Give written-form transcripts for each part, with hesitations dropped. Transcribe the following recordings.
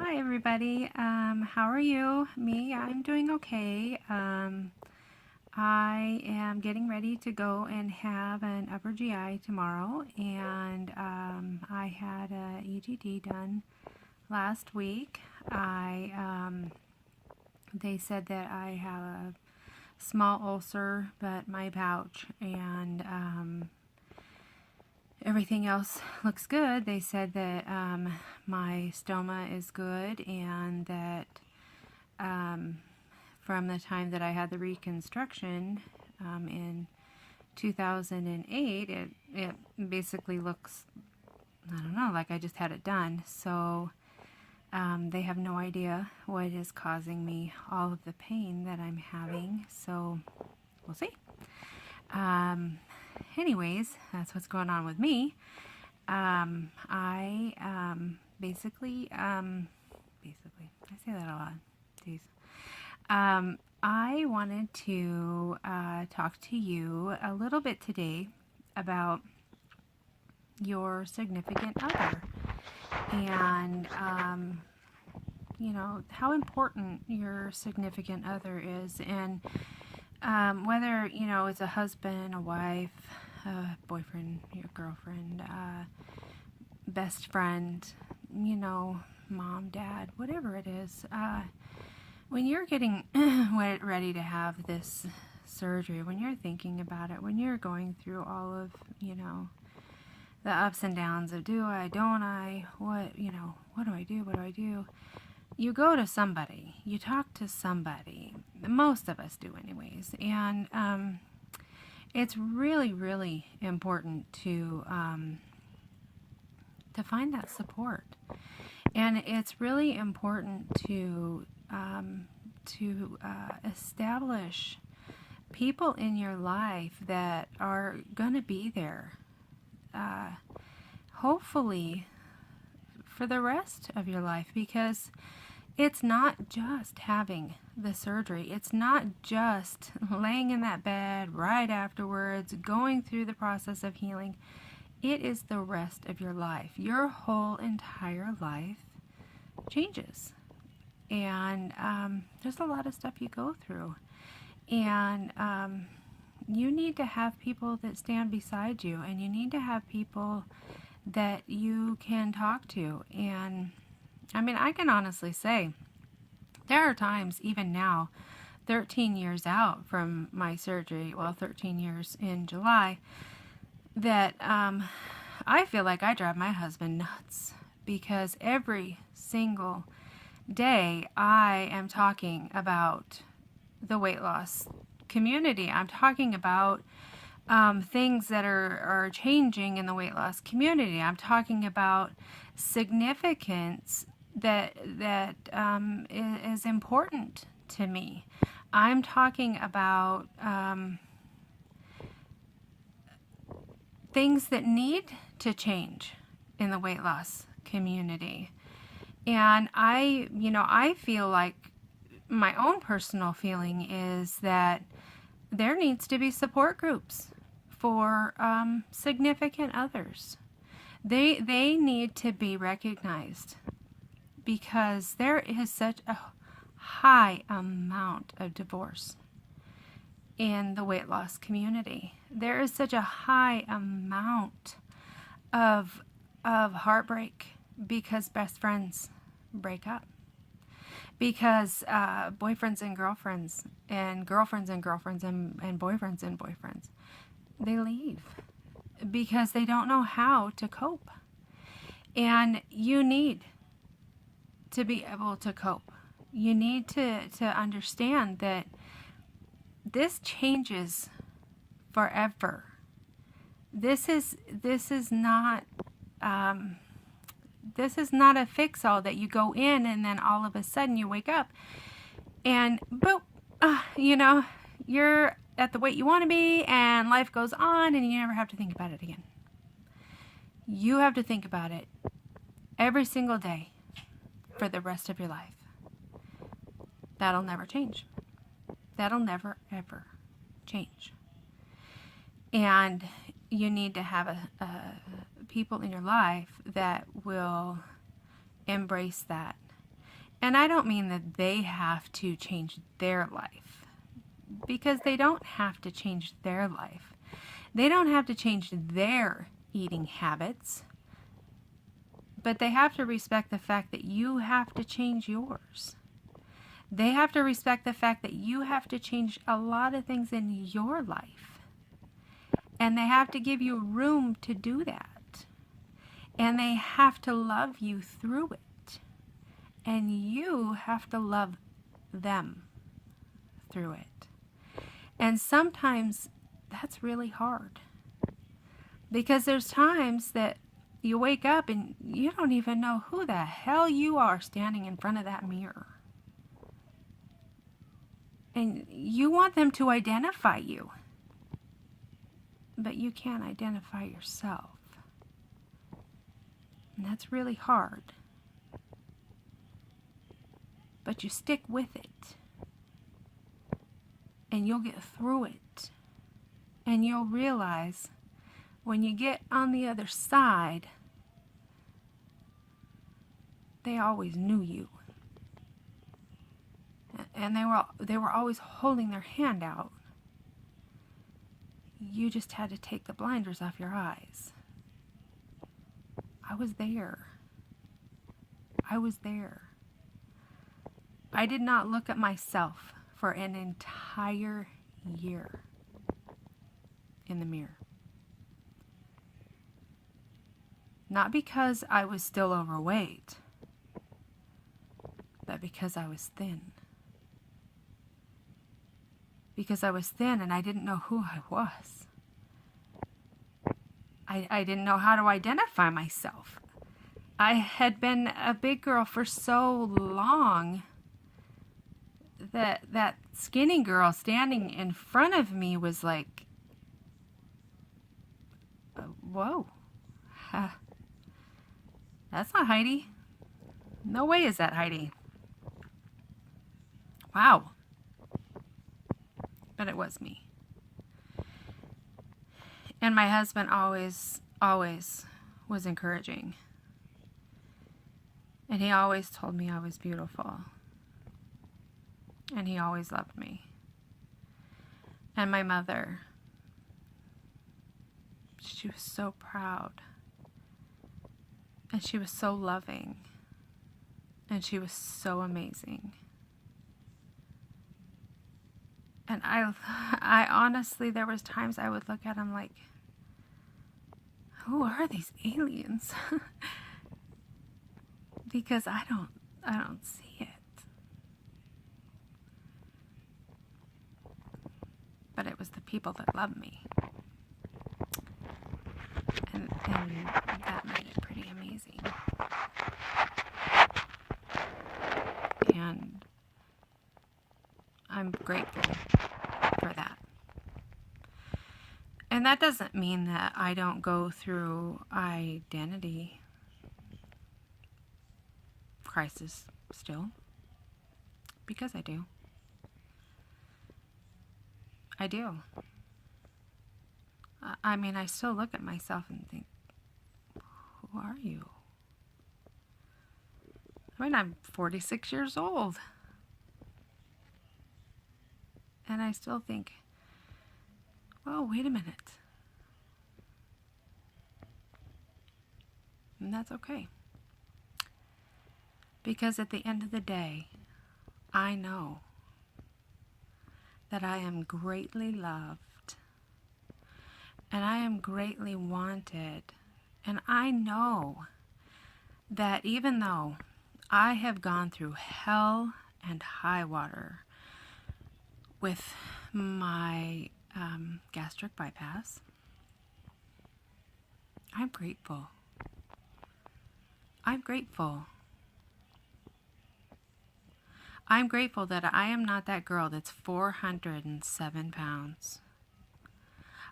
Hi everybody. How are you? I'm doing okay. I am getting ready to go and have an upper GI tomorrow, and I had a EGD done last week. They said that I have a small ulcer, but my pouch and everything else looks good. They said that my stoma is good and that from the time that I had the reconstruction in 2008, it basically looks, I don't know, like I just had it done. So they have no idea what is causing me all of the pain that I'm having. So we'll see. Anyways, that's what's going on with me. I basically, I say that a lot. Jeez. I wanted to talk to you a little bit today about your significant other and, how important your significant other is, and whether, it's a husband, a wife, a boyfriend, your girlfriend, best friend, mom, dad, whatever it is. When you're getting ready to have this surgery, when you're thinking about it, when you're going through all of, the ups and downs of do I, don't I, what do I do, what do I do? You go to somebody, you talk to somebody. Most of us do anyways. And it's really, really important to find that support. And it's really important to establish people in your life that are going to be there, hopefully for the rest of your life, because it's not just having the surgery. It's not just laying in that bed right afterwards, going through the process of healing. It is the rest of your life. Your whole entire life changes. And there's a lot of stuff you go through. And you need to have people that stand beside you, and you need to have people that you can talk to. And I can honestly say there are times, even now, 13 years out from my surgery, 13 years in July, that I feel like I drive my husband nuts, because every single day I am talking about the weight loss community. I'm talking about things that are changing in the weight loss community. I'm talking about significance that is important to me. I'm talking about things that need to change in the weight loss community. And I feel like my own personal feeling is that there needs to be support groups for significant others. They need to be recognized, because there is such a high amount of divorce in the weight loss community. There is such a high amount of heartbreak because best friends break up, because boyfriends and girlfriends and girlfriends and girlfriends and boyfriends and boyfriends, they leave because they don't know how to cope. And you need to be able to cope. You need to understand that this changes forever. This is not a fix-all that you go in and then all of a sudden you wake up and boop, you're at the weight you want to be, and life goes on, and you never have to think about it again. You have to think about it every single day for the rest of your life. That'll never change. That'll never, ever change. And you need to have people in your life that will embrace that And I don't mean that they have to change their life, because they don't have to change their life. They don't have to change their eating habits, but they have to respect the fact that you have to change yours. They have to respect the fact that you have to change a lot of things in your life. And they have to give you room to do that. And they have to love you through it. And you have to love them through it. And sometimes that's really hard. Because there's times that you wake up and you don't even know who the hell you are standing in front of that mirror. And you want them to identify you. But you can't identify yourself. And that's really hard. But you stick with it. And you'll get through it. And you'll realize when you get on the other side, they always knew you. And they were always holding their hand out. You just had to take the blinders off your eyes. I was there. I was there. I did not look at myself for an entire year in the mirror. Not because I was still overweight, but because I was thin. Because I was thin and I didn't know who I was. I didn't know how to identify myself. I had been a big girl for so long that that skinny girl standing in front of me was like, whoa, that's not Heidi. No way is that Heidi. Wow. But it was me. And my husband always was encouraging. And he always told me I was beautiful. And he always loved me. And my mother, she was so proud. And she was so loving. And she was so amazing. And I honestly, there was times I would look at him like, who are these aliens? Because I don't see it. But it was the people that loved me. And that made it pretty amazing. And I'm grateful for that. And that doesn't mean that I don't go through identity crisis still, because I do. I do. I mean, I still look at myself and think, who are you? I mean, I'm 46 years old. And I still think, oh, wait a minute. And that's okay. Because at the end of the day, I know that I am greatly loved. And I am greatly wanted. And I know that even though I have gone through hell and high water with my gastric bypass, I'm grateful. I'm grateful. I'm grateful that I am not that girl that's 407 pounds.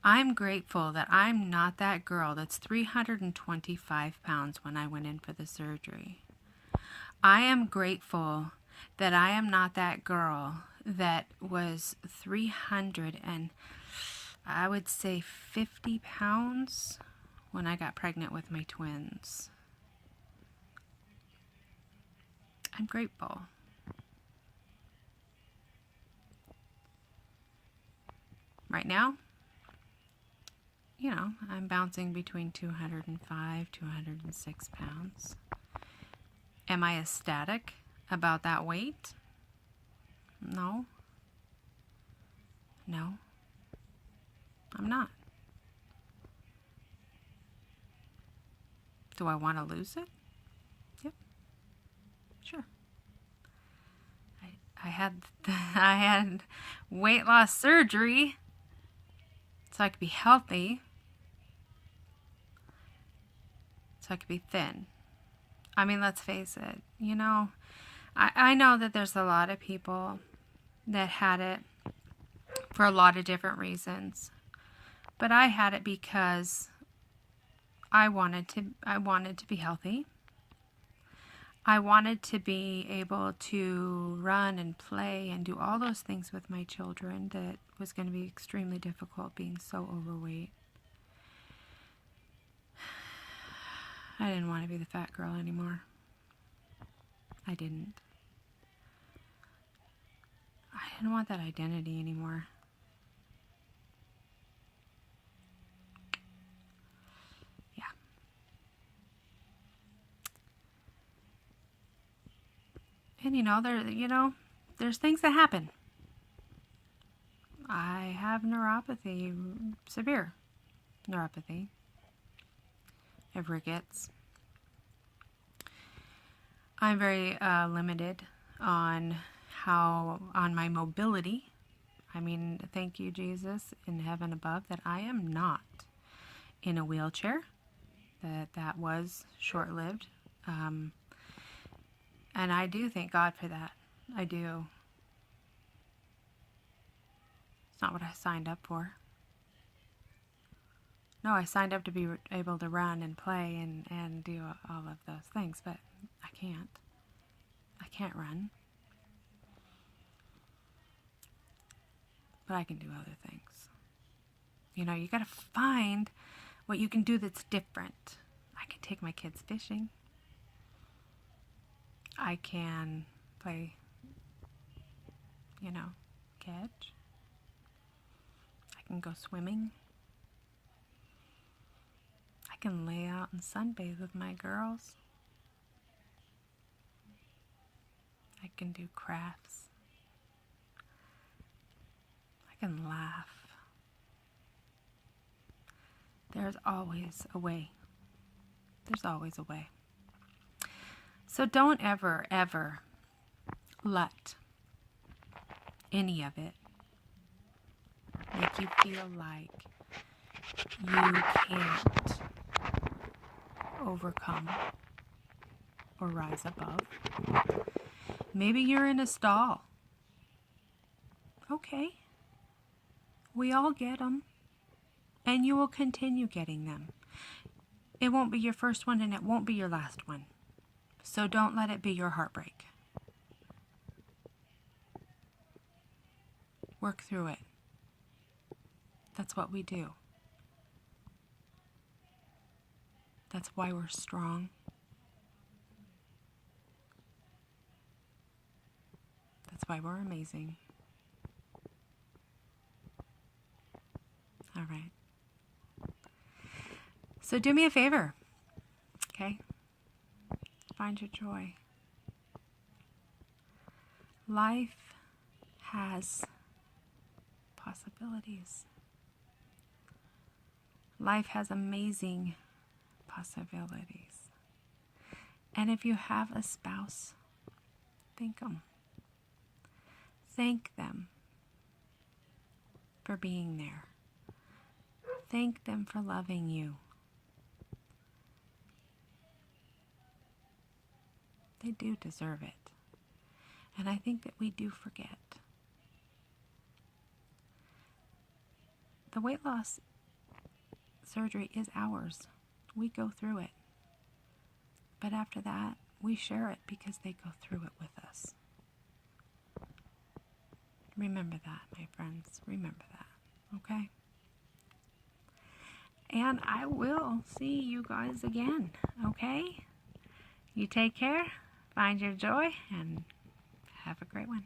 I'm grateful that I'm not that girl that's 325 pounds when I went in for the surgery. I am grateful that I am not that girl that was 300 and I would say 50 pounds when I got pregnant with my twins. I'm grateful. Right now, I'm bouncing between 205, 206 pounds. Am I ecstatic about that weight? No. No, I'm not. Do I want to lose it? Yep, sure. I had weight loss surgery so I could be healthy, so I could be thin. I mean, let's face it, I know that there's a lot of people that had it for a lot of different reasons, but I had it because I wanted to be healthy. I wanted to be able to run and play and do all those things with my children that was going to be extremely difficult being so overweight. I didn't want to be the fat girl anymore. I didn't. I didn't want that identity anymore. Yeah. And there's things that happen. I have neuropathy, severe neuropathy. I have rickets. I'm very limited on my mobility. I mean, thank you, Jesus, in heaven above, that I am not in a wheelchair. That was short-lived. And I do thank God for that. I do. It's not what I signed up for. No, I signed up to be able to run and play and do all of those things, but I can't. I can't run. But I can do other things. You got to find what you can do that's different. I can take my kids fishing. I can play, catch. I can go swimming. I can lay out and sunbathe with my girls. I can do crafts. I can laugh. There's always a way. There's always a way. So don't ever, ever let any of it make you feel like you can't overcome or rise above. Maybe you're in a stall. Okay. We all get them. And you will continue getting them. It won't be your first one and it won't be your last one. So don't let it be your heartbreak. Work through it. That's what we do. That's why we're strong. That's why we're amazing. All right. So do me a favor, okay? Find your joy. Life has possibilities. Life has amazing possibilities. And if you have a spouse, thank them. Thank them for being there. Thank them for loving you. They do deserve it. And I think that we do forget. The weight loss surgery is ours. We go through it. But after that, we share it because they go through it with us. Remember that, my friends. Remember that. Okay? And I will see you guys again. Okay? You take care. find your joy, and have a great one.